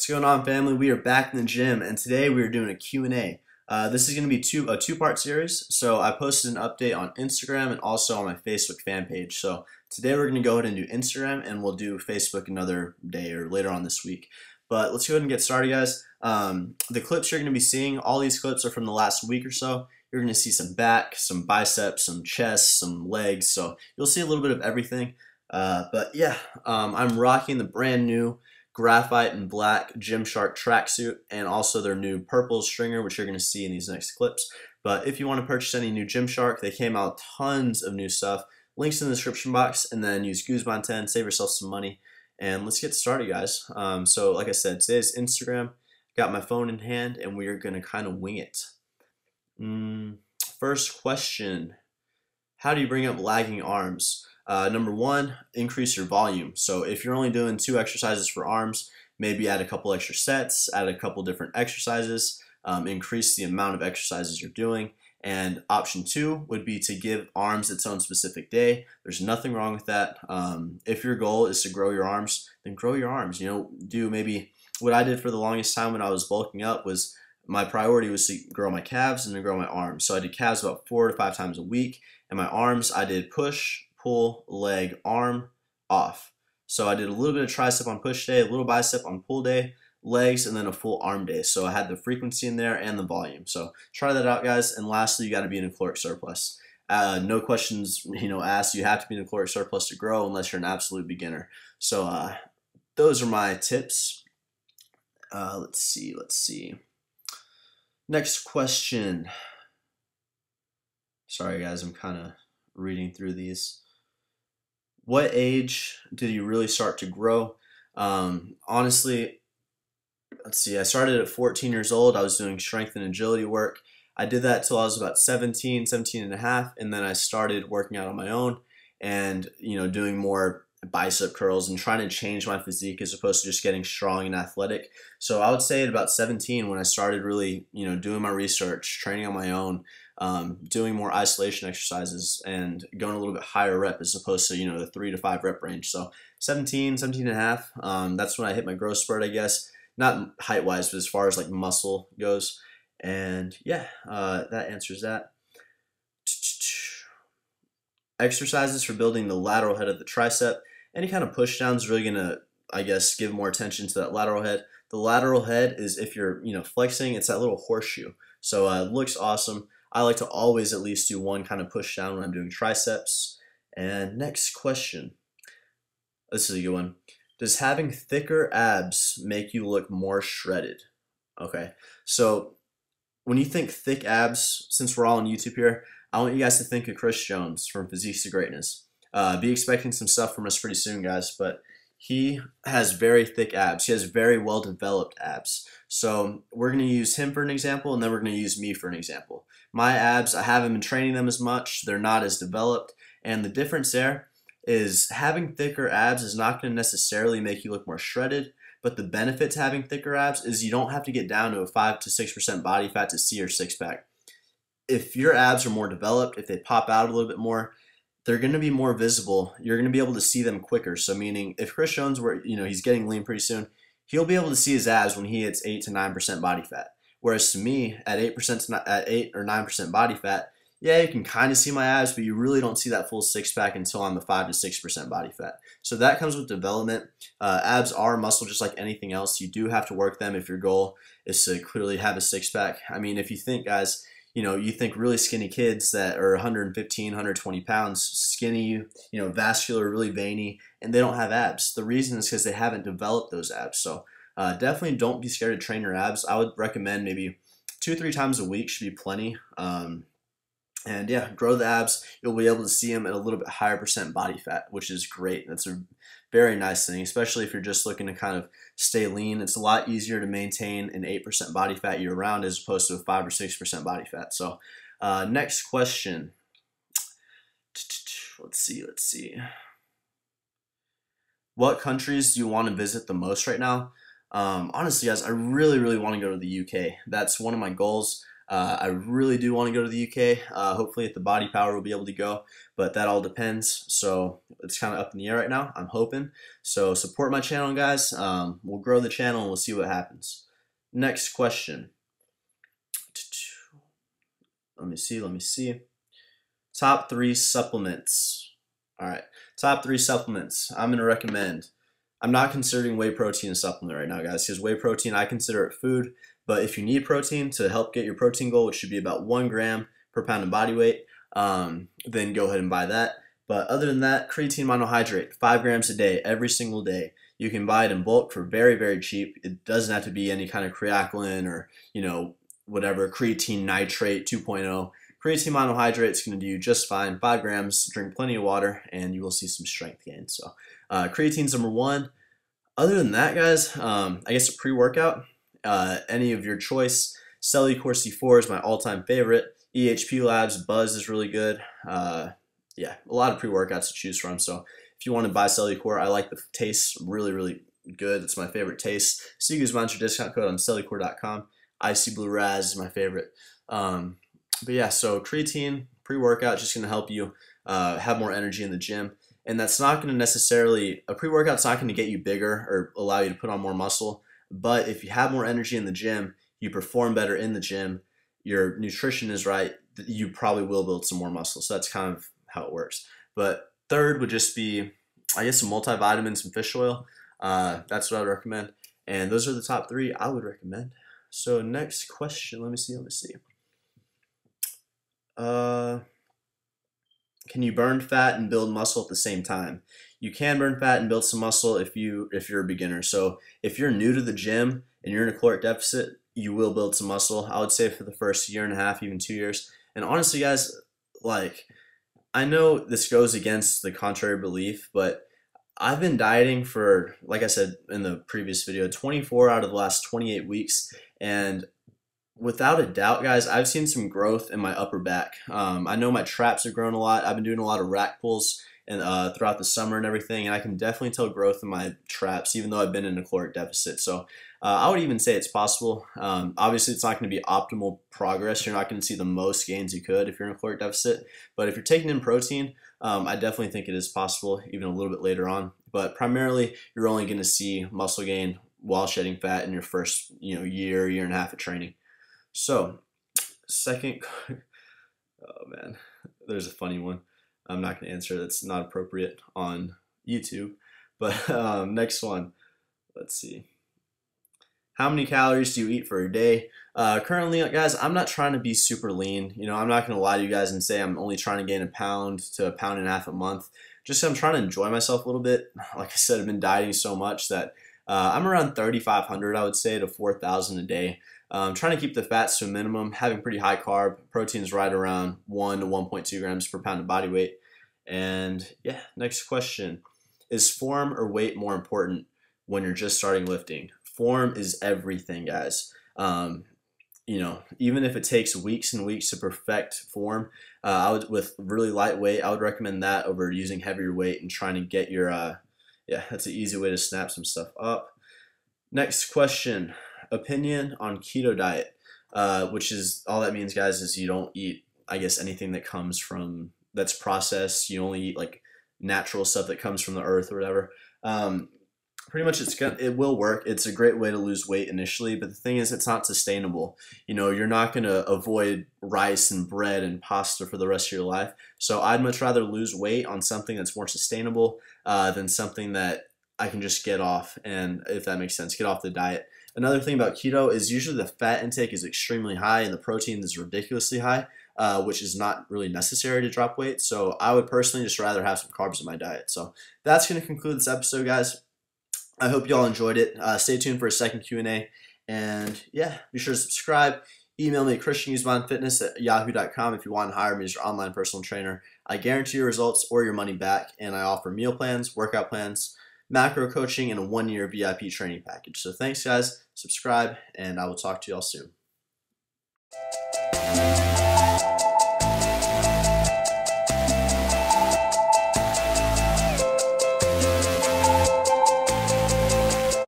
What's going on, family? We are back in the gym, and today we are doing a Q&A. This is going to be a two-part series. So I posted an update on Instagram and also on my Facebook fan page. So today we're going to go ahead and do Instagram, and we'll do Facebook another day or later on this week. But let's go ahead and get started, guys. The clips you're going to be seeing, all these clips are from the last week or so. You're going to see some back, some biceps, some chest, some legs. So you'll see a little bit of everything. But yeah, I'm rocking the brand new graphite and black Gymshark tracksuit and also their new purple stringer, which you're going to see in these next clips. But if you want to purchase any new Gymshark, they came out tons of new stuff. Links in the description box, and then use Guzman 10, save yourself some money. And let's get started, guys. So like I said, today's Instagram. Got my phone in hand, and we are going to kind of wing it. First question, how do you bring up lagging arms? Number one, increase your volume. So if you're only doing 2 exercises for arms, maybe add a couple extra sets, add a couple different exercises, increase the amount of exercises you're doing. And option 2 would be to give arms its own specific day. There's nothing wrong with that. If your goal is to grow your arms, then grow your arms. You know, do maybe what I did for the longest time when I was bulking up was my priority was to grow my calves and to grow my arms. So I did calves about 4 to 5 times a week, and my arms I did push, pull, leg, arm, off. So I did a little bit of tricep on push day, a little bicep on pull day, legs, and then a full arm day. So I had the frequency in there and the volume. So try that out, guys. And lastly, you got to be in a caloric surplus. No questions, asked. You have to be in a caloric surplus to grow unless you're an absolute beginner. So those are my tips. Let's see. Next question. Sorry, guys, I'm kind of reading through these. What age did you really start to grow? Honestly, let's see, I started at 14 years old. I was doing strength and agility work. I did that till I was about 17 and a half, and then I started working out on my own and, doing more bicep curls and trying to change my physique as opposed to just getting strong and athletic. So I would say at about 17 when I started really, doing my research, training on my own, doing more isolation exercises and going a little bit higher rep as opposed to, the 3 to 5 rep range. So 17 and a half, that's when I hit my growth spurt, I guess. Not height-wise, but as far as like muscle goes. And yeah, that answers that. Exercises for building the lateral head of the tricep. Any kind of push down is really going to, I guess, give more attention to that lateral head. The lateral head is if you're, flexing, it's that little horseshoe. So it looks awesome. I like to always at least do one kind of push down when I'm doing triceps. And next question. This is a good one. Does having thicker abs make you look more shredded? Okay, so when you think thick abs, since we're all on YouTube here, I want you guys to think of Chris Jones from Physiques to Greatness. Be expecting some stuff from us pretty soon, guys, but he has very thick abs. He has very well-developed abs. So we're going to use him for an example, and then we're going to use me for an example. My abs, I haven't been training them as much. They're not as developed, and the difference there is having thicker abs is not going to necessarily make you look more shredded, but the benefit to having thicker abs is you don't have to get down to a 5 to 6% body fat to see your six-pack. If your abs are more developed, if they pop out a little bit more, they're going to be more visible. You're going to be able to see them quicker. So meaning if Chris Jones were, he's getting lean pretty soon, he'll be able to see his abs when he hits 8 to 9% body fat. Whereas to me, at 8 or 9% body fat, yeah, you can kind of see my abs, but you really don't see that full six-pack until I'm a 5 to 6% body fat. So that comes with development. Abs are muscle just like anything else. You do have to work them if your goal is to clearly have a six-pack. I mean, if you think, guys, you think really skinny kids that are 115, 120 pounds, skinny, vascular, really veiny, and they don't have abs. The reason is because they haven't developed those abs. So definitely don't be scared to train your abs. I would recommend maybe 2 or 3 times a week should be plenty. And yeah, grow the abs. You'll be able to see them at a little bit higher percent body fat, which is great. That's a very nice thing, especially if you're just looking to kind of stay lean. It's a lot easier to maintain an 8% body fat year round as opposed to a 5 or 6% body fat. So next question. Let's see. What countries do you want to visit the most right now? Honestly, guys, I really want to go to the UK. That's one of my goals. I really do want to go to the UK. Hopefully at the BodyPower we'll be able to go, but that all depends. So it's kind of up in the air right now. I'm hoping. So support my channel, guys. We'll grow the channel and we'll see what happens. Next question. Let me see. Top 3 supplements. All right, top 3 supplements I'm going to recommend. I'm not considering whey protein a supplement right now, guys, because whey protein, I consider it food. But if you need protein to help get your protein goal, which should be about 1 gram per pound of body weight, then go ahead and buy that. But other than that, creatine monohydrate, 5 grams a day, every single day. You can buy it in bulk for very, very cheap. It doesn't have to be any kind of creatinine or, whatever, creatine nitrate 2.0. Creatine monohydrate is going to do you just fine. 5 grams, drink plenty of water, and you will see some strength gain. So creatine's number 1. Other than that, guys, I guess a pre-workout, any of your choice. Cellucor C4 is my all-time favorite. EHP Labs, Buzz is really good. Yeah, a lot of pre-workouts to choose from. So if you want to buy Cellucor, I like the taste, really, really good. It's my favorite taste. See Guzman your discount code on cellucor.com. Icy Blue Raz is my favorite. But yeah, so creatine, pre-workout, just going to help you have more energy in the gym. And that's not going to necessarily, a pre-workout's not going to get you bigger or allow you to put on more muscle. But if you have more energy in the gym, you perform better in the gym, your nutrition is right, you probably will build some more muscle. So that's kind of how it works. But third would just be, I guess, some multivitamins, some fish oil. That's what I would recommend. And those are the top 3 I would recommend. So next question, let me see. Can you burn fat and build muscle at the same time? You can burn fat and build some muscle if you're a beginner. So if you're new to the gym and you're in a caloric deficit, you will build some muscle. I would say for the first 1.5 years, even 2 years. And honestly, guys, I know this goes against the contrary belief, but I've been dieting for, like I said in the previous video, 24 out of the last 28 weeks. And without a doubt, guys, I've seen some growth in my upper back. I know my traps have grown a lot. I've been doing a lot of rack pulls and throughout the summer and everything, and I can definitely tell growth in my traps, even though I've been in a caloric deficit. So I would even say it's possible. Obviously, it's not going to be optimal progress. You're not going to see the most gains you could if you're in a caloric deficit. But if you're taking in protein, I definitely think it is possible, even a little bit later on. But primarily, you're only going to see muscle gain while shedding fat in your first year and a half of training. So, second, oh man, there's a funny one. I'm not going to answer. That's not appropriate on YouTube. But next one, let's see. How many calories do you eat for a day? Currently, guys, I'm not trying to be super lean. I'm not going to lie to you guys and say I'm only trying to gain 1 pound to 1.5 pounds a month. Just I'm trying to enjoy myself a little bit. Like I said, I've been dieting so much that I'm around 3,500, I would say, to 4,000 a day. Trying to keep the fats to a minimum, having pretty high carb. Protein's right around 1 to 1.2 grams per pound of body weight. And yeah, next question. Is form or weight more important when you're just starting lifting? Form is everything, guys. Even if it takes weeks and weeks to perfect form, with really light weight, I would recommend that over using heavier weight and trying to get your, that's an easy way to snap some stuff up. Next question. Opinion on keto diet, which is all that means, guys, is you don't eat, I guess, anything that comes from that's processed. You only eat like natural stuff that comes from the earth or whatever. Pretty much it will work. It's a great way to lose weight initially, but the thing is, it's not sustainable. You're not going to avoid rice and bread and pasta for the rest of your life. So I'd much rather lose weight on something that's more sustainable than something that I can just get off, and if that makes sense, get off the diet. Another thing about keto is usually the fat intake is extremely high and the protein is ridiculously high, which is not really necessary to drop weight. So I would personally just rather have some carbs in my diet. So that's going to conclude this episode, guys. I hope you all enjoyed it. Stay tuned for a second Q&A. And yeah, be sure to subscribe. Email me at christianguzmanfitness@yahoo.com if you want to hire me as your online personal trainer. I guarantee your results or your money back, and I offer meal plans, workout plans, macro coaching, and a 1-year VIP training package. So thanks, guys. Subscribe, and I will talk to you all soon.